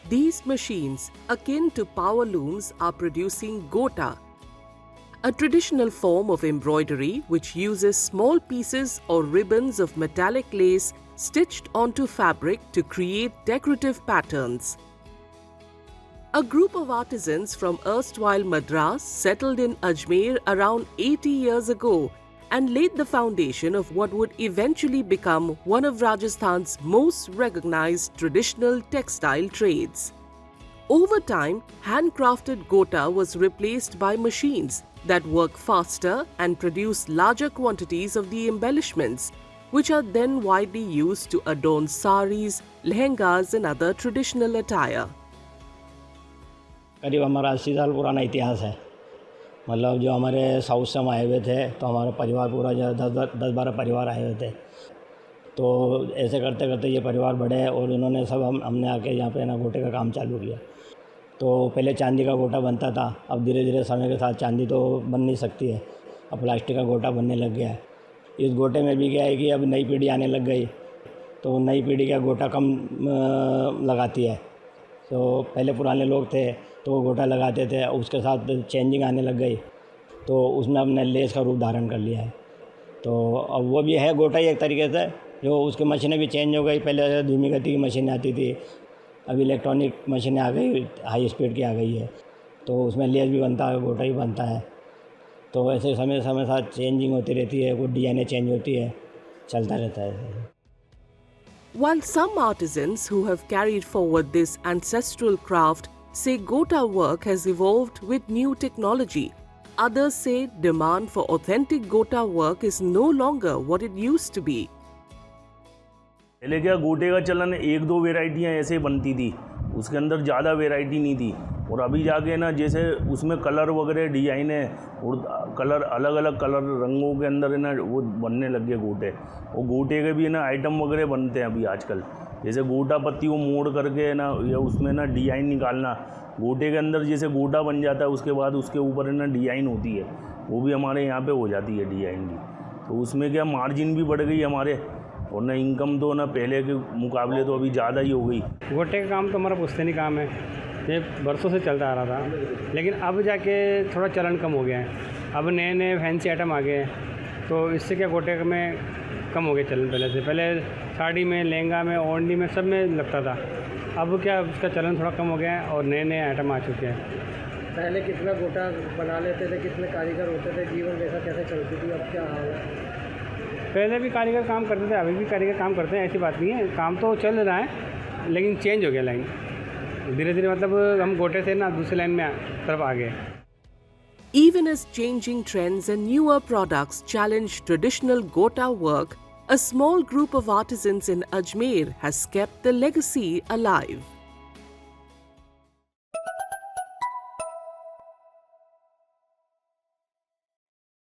These machines, akin to power looms, are producing gota, a traditional form of embroidery which uses small pieces or ribbons of metallic lace stitched onto fabric to create decorative patterns. A group of artisans from erstwhile Madras settled in Ajmer around 80 years ago and laid the foundation of what would eventually become one of Rajasthan's most recognized traditional textile trades. Over time, handcrafted gota was replaced by machines that work faster and produce larger quantities of the embellishments, which are then widely used to adorn saris, lehengas and other traditional attire. करीब हमारा 80 साल पुराना इतिहास है। मतलब जो हमारे south से हम आए हुए थे तो हमारा परिवार पूरा जो 10-12 परिवार आए हुए थे। तो ऐसे करते करते ये परिवार बढ़े और इन्होंने सब हमने आके यहाँ पे ना गोटे का काम चालू किया। तो पहले चांदी का गोटा बनता था, अब धीरे धीरे समय के साथ चांदी तो बन नहीं सकती है, अब प्लास्टिक का गोटा बनने लग गया है। इस गोटे में भी क्या है कि अब नई पीढ़ी आने लग गई, तो नई पीढ़ी का गोटा कम लगाती है। तो पहले पुराने लोग थे तो वो गोटा लगाते थे, उसके साथ चेंजिंग आने लग गई तो उसमें अपने लेस का रूप धारण कर लिया है। तो अब वो भी है गोटा ही एक तरीके से, जो उसकी मशीनें भी चेंज हो गई। पहले धीमी गति की मशीनें आती थी, अभी इलेक्ट्रॉनिक मशीनें आ गई, हाई स्पीड की आ गई है, तो उसमें लेस भी बनता है, गोटा ही बनता है। तो ऐसे समय समय साथ चेंजिंग होती रहती है, कुछ डिज़ाइनें चेंज होती है, चलता रहता है। While some artisans who have carried forward this ancestral craft say gota work has evolved with new technology, others say demand for authentic gota work is no longer what it used to be. पहले क्या गोटे का चलन एक दो वेराइटियाँ ऐसे बनती थी, उसके अंदर ज़्यादा वेराइटी नहीं थी। और अभी जाके ना जैसे उसमें कलर वगैरह डिजाइन है और कलर अलग अलग कलर रंगों के अंदर है ना वो बनने लग गए गोटे। और गोटे के भी ना आइटम वगैरह बनते हैं अभी आजकल, जैसे गोटा पत्ती को मोड़ करके ना या उसमें ना डिजाइन निकालना, गोटे के अंदर जैसे गोटा बन जाता है उसके बाद उसके ऊपर है ना डिजाइन होती है, वो भी हमारे यहाँ पे हो जाती है डिजाइन की। तो उसमें क्या मार्जिन भी बढ़ गई हमारे, और ना इनकम तो ना पहले के मुकाबले तो अभी ज़्यादा ही हो गई। गोटे का काम तो हमारा पुश्तैनी काम है, ये बरसों से चलता आ रहा था, लेकिन अब जाके थोड़ा चलन कम हो गया है। अब नए नए फैंसी आइटम आ गए हैं, तो इससे क्या गोटे में कम हो गया चलन पहले से। पहले साड़ी में, लहंगा में, ओढ़नी में, सब में लगता था, अब क्या उसका चलन थोड़ा कम हो गया है और नए नए आइटम आ चुके हैं। पहले कितना गोटा बना लेते थे, कितने कारीगर होते थे, जीवन रेखा कैसे चलती थी, अब क्या हाल है? पहले भी कारीगर काम करते थे, अभी भी कारीगर काम करते हैं, ऐसी बात नहीं है, काम तो चल रहा है, लेकिन चेंज हो गया लाइन धीरे धीरे। मतलब हम गोटे से ना दूसरी लाइन में तरफ आ गए। Even as changing trends and newer products challenge traditional gota work, a small group of artisans in Ajmer has kept the legacy alive.